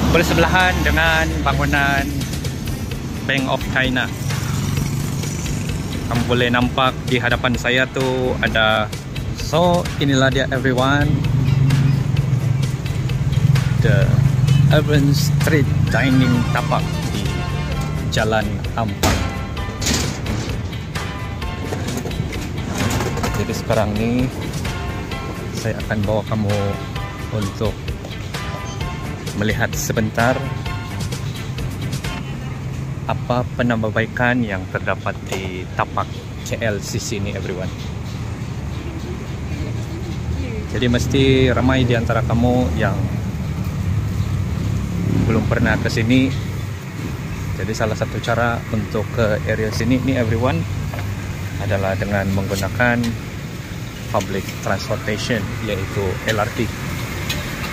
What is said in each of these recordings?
bersebelahan dengan bangunan Bank of China. Kamu boleh nampak di hadapan saya tu ada. So inilah dia everyone, the Urban Street Dining tapak di Jalan Ampang. Jadi sekarang ni saya akan bawa kamu untuk melihat sebentar apa penambahbaikan yang terdapat di tapak KLCC ni everyone. Jadi mesti ramai di antara kamu yang belum pernah ke sini. Jadi salah satu cara untuk ke area sini ni everyone adalah dengan menggunakan public transportation, yaitu LRT.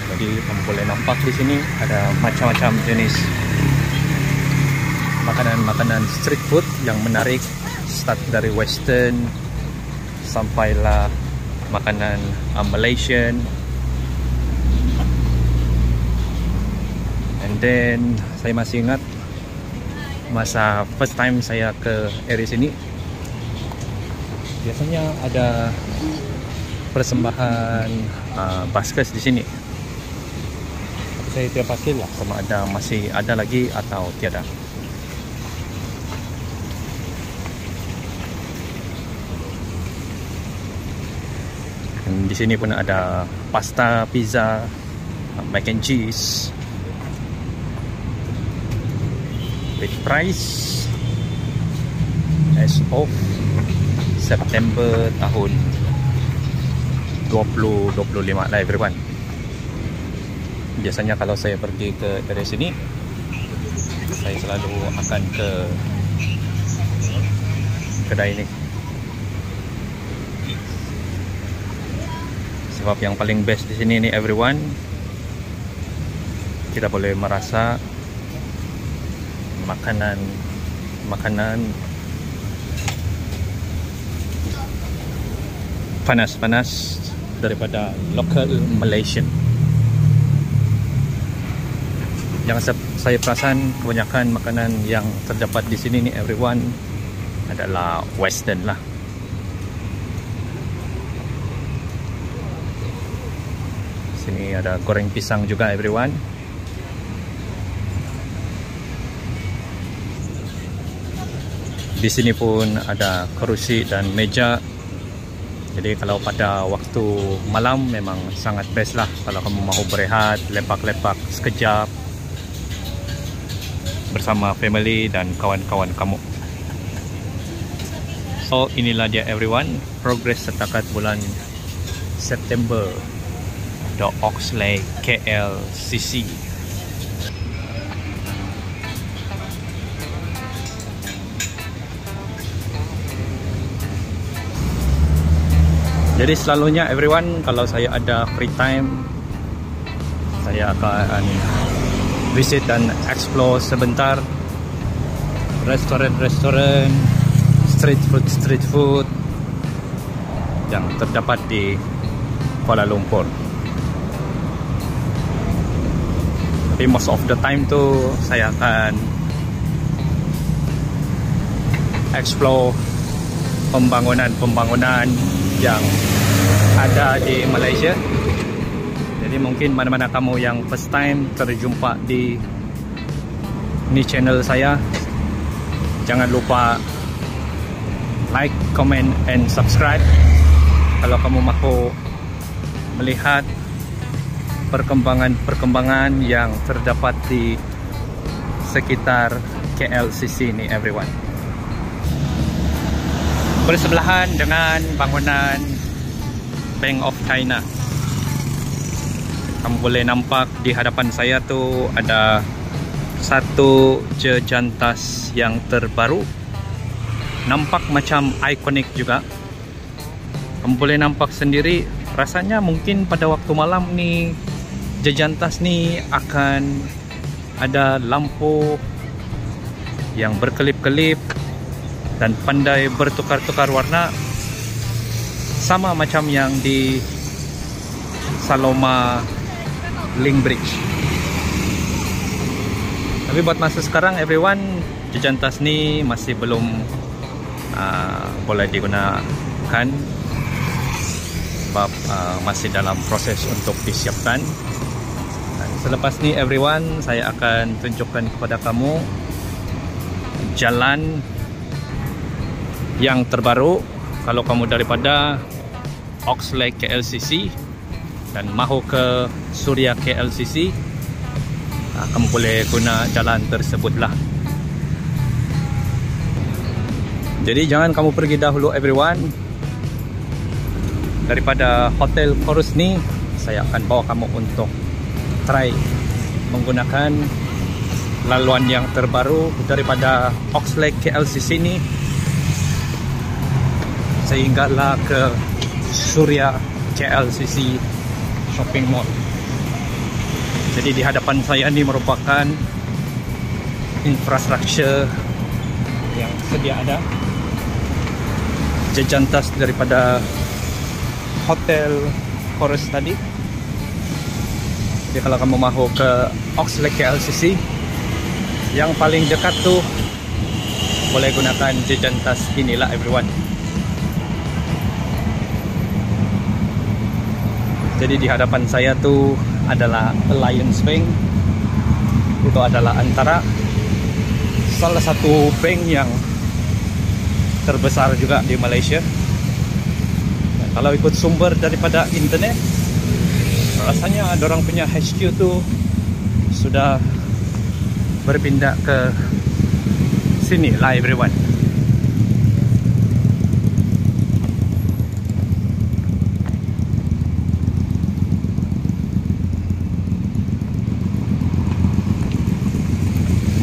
Jadi kamu boleh nampak di sini ada macam-macam jenis makanan-makanan street food yang menarik, start dari western sampailah makanan Malaysian. And then saya masih ingat masa first time saya ke area sini, biasanya ada persembahan baskets di sini. Saya tidak pastilah sama ada masih ada lagi atau tiada. Dan di sini pun ada pasta, pizza, mac and cheese with price as of September tahun 2025 lah everyone. Biasanya kalau saya pergi ke area sini, saya selalu akan ke kedai ini. Sebab yang paling best di sini ni everyone, kita boleh merasa makanan panas-panas daripada local Malaysian. Yang saya perasan kebanyakan makanan yang terdapat di sini ni everyone adalah western lah. Sini ada goreng pisang juga everyone. Di sini pun ada kerusi dan meja. Jadi kalau pada waktu malam memang sangat best lah kalau kamu mau berehat, lepak-lepak sekejap bersama family dan kawan-kawan kamu. So inilah dia everyone, progress setakat bulan September The Oxley KLCC. Jadi selalunya everyone kalau saya ada free time, saya akan visit dan explore sebentar restoran-restoran, street food yang terdapat di Kuala Lumpur. Tapi most of the time tu saya akan explore pembangunan yang ada di Malaysia. Jadi mungkin mana-mana kamu yang first time terjumpa di channel saya, jangan lupa like, comment, and subscribe kalau kamu mahu melihat perkembangan yang terdapat di sekitar KLCC ni everyone. Bersebelahan dengan bangunan Bank of China. Kamu boleh nampak di hadapan saya tu ada satu jejantas yang terbaru. Nampak macam ikonik juga. Kamu boleh nampak sendiri, rasanya mungkin pada waktu malam ni jejantas ni akan ada lampu yang berkelip-kelip dan pandai bertukar-tukar warna, sama macam yang di Saloma Link Bridge. Tapi buat masa sekarang everyone, Jejantas ni masih belum boleh digunakan sebab masih dalam proses untuk disiapkan. Dan selepas ni everyone, saya akan tunjukkan kepada kamu jalan yang terbaru kalau kamu daripada Oxley KLCC dan mahu ke Suria KLCC, kamu boleh guna jalan tersebutlah. Jadi jangan kamu pergi dahulu everyone. Daripada Hotel Chorus ni, saya akan bawa kamu untuk try menggunakan laluan yang terbaru daripada Oxley KLCC ni sehinggalah ke Suria KLCC Shopping Mall. Jadi di hadapan saya ni merupakan infrastruktur yang sedia ada. Jejantas daripada Hotel Chorus tadi. Jadi kalau kamu mahu ke Oxley KLCC, yang paling dekat tu boleh gunakan Jejantas inilah everyone. Jadi di hadapan saya tu adalah Alliance Bank. Itu adalah antara salah satu bank yang terbesar juga di Malaysia. Dan kalau ikut sumber daripada internet, rasanya orang punya HQ tu sudah berpindah ke sini lah everyone.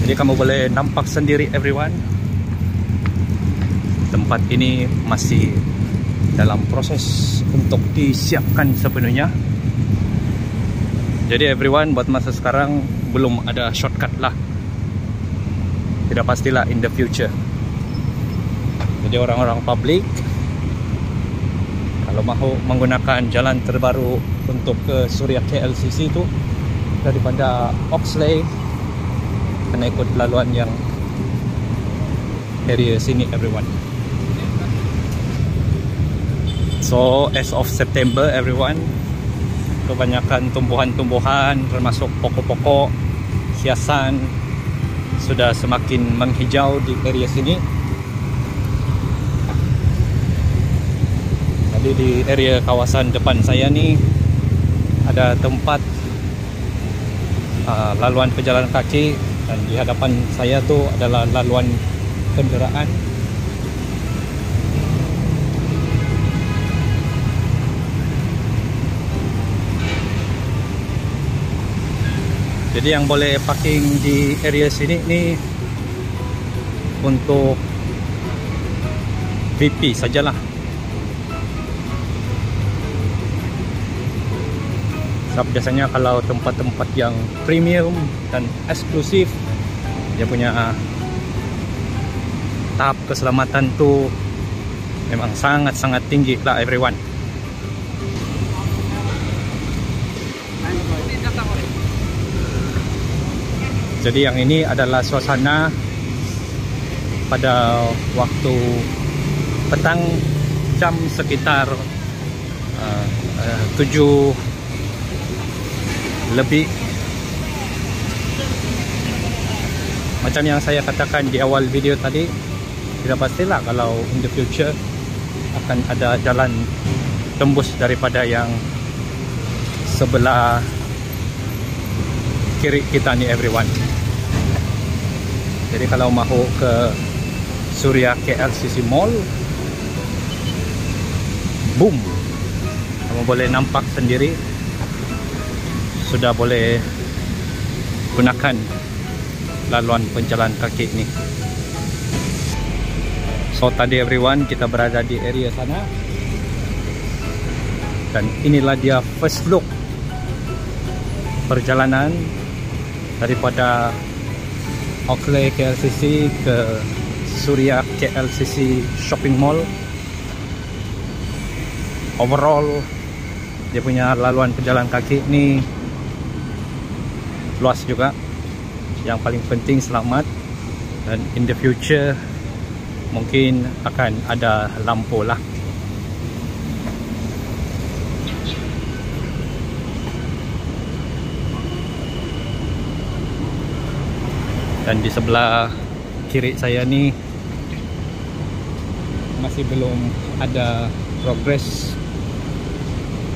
Jadi kamu boleh nampak sendiri everyone, tempat ini masih dalam proses untuk disiapkan sepenuhnya. Jadi everyone, buat masa sekarang belum ada shortcut lah. Tidak pastilah in the future. Jadi orang-orang public kalau mahu menggunakan jalan terbaru untuk ke Suria KLCC itu daripada Oxley, kena ikut laluan yang area sini everyone. So as of September everyone, kebanyakan tumbuhan-tumbuhan termasuk pokok-pokok hiasan sudah semakin menghijau di area sini. Jadi di area kawasan depan saya ni ada tempat laluan pejalan kaki, dan di hadapan saya tu adalah laluan kenderaan. Jadi yang boleh parking di area sini ni untuk VIP sajalah. Sebab biasanya kalau tempat-tempat yang premium dan eksklusif, dia punya tahap keselamatan tu memang sangat-sangat tinggi lah everyone. Jadi yang ini adalah suasana pada waktu petang, jam sekitar 7 lebih. Macam yang saya katakan di awal video tadi, tidak pastilah kalau in the future akan ada jalan tembus daripada yang sebelah kiri kita ni everyone. Jadi kalau mahu ke Suria KLCC Mall, boom, kamu boleh nampak sendiri sudah boleh gunakan laluan penjalan kaki ni. So tadi everyone kita berada di area sana, dan inilah dia first look perjalanan daripada Oxley KLCC ke Suria KLCC Shopping Mall. Overall dia punya laluan pejalan kaki ni luas juga, Yang paling penting selamat, dan in the future mungkin akan ada lampu lah. Dan di sebelah kiri saya ni masih belum ada progress.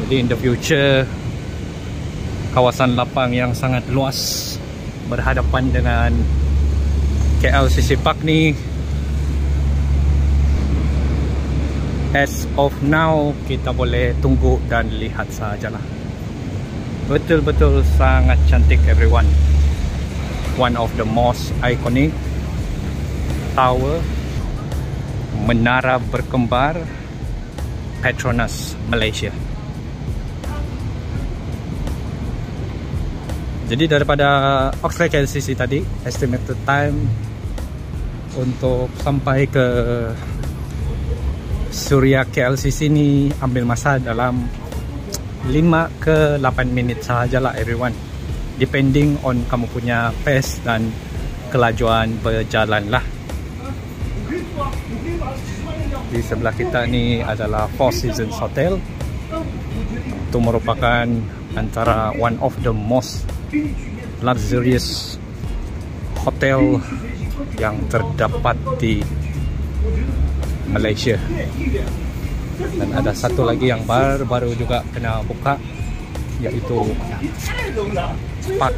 Jadi in the future, kawasan lapang yang sangat luas berhadapan dengan KLCC Park ni, as of now kita boleh tunggu dan lihat sajalah. Betul-betul sangat cantik everyone. One of the most iconic tower, menara berkembar Petronas Malaysia. Jadi daripada Oxley KLCC tadi, estimated time untuk sampai ke Suria KLCC ni ambil masa dalam 5 ke 8 minit sahajalah everyone, depending on kamu punya pace dan kelajuan berjalan lah. Di sebelah kita ni adalah Four Seasons Hotel. Itu merupakan antara one of the most luxurious hotel yang terdapat di Malaysia. Dan ada satu lagi yang baru juga kena buka, yaitu Park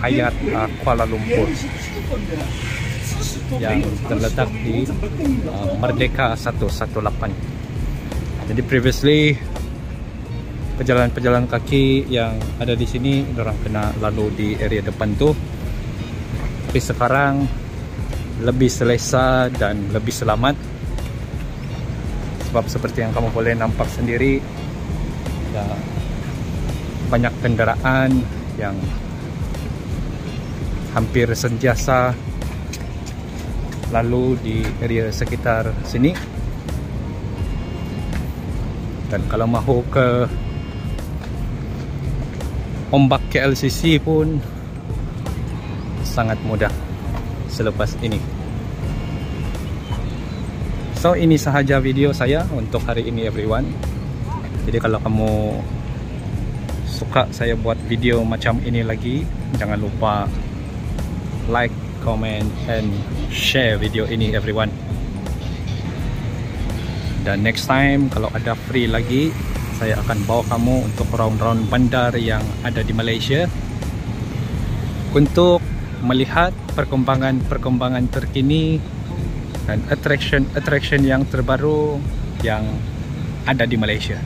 Hyatt Kuala Lumpur yang terletak di Merdeka 118. Jadi previously pejalan-pejalan kaki yang ada di sini orang kena lalu di area depan tu, tapi sekarang lebih selesa dan lebih selamat. Sebab seperti yang kamu boleh nampak sendiri, ya, banyak kenderaan yang hampir sentiasa lalu di area sekitar sini. Dan kalau mahu ke ombak KLCC pun sangat mudah selepas ini. So ini sahaja video saya untuk hari ini everyone. Jadi kalau kamu suka saya buat video macam ini lagi, jangan lupa like, comment, and share video ini everyone. Dan next time kalau ada free lagi, saya akan bawa kamu untuk round-round bandar yang ada di Malaysia untuk melihat perkembangan terkini dan attraction yang terbaru yang ada di Malaysia.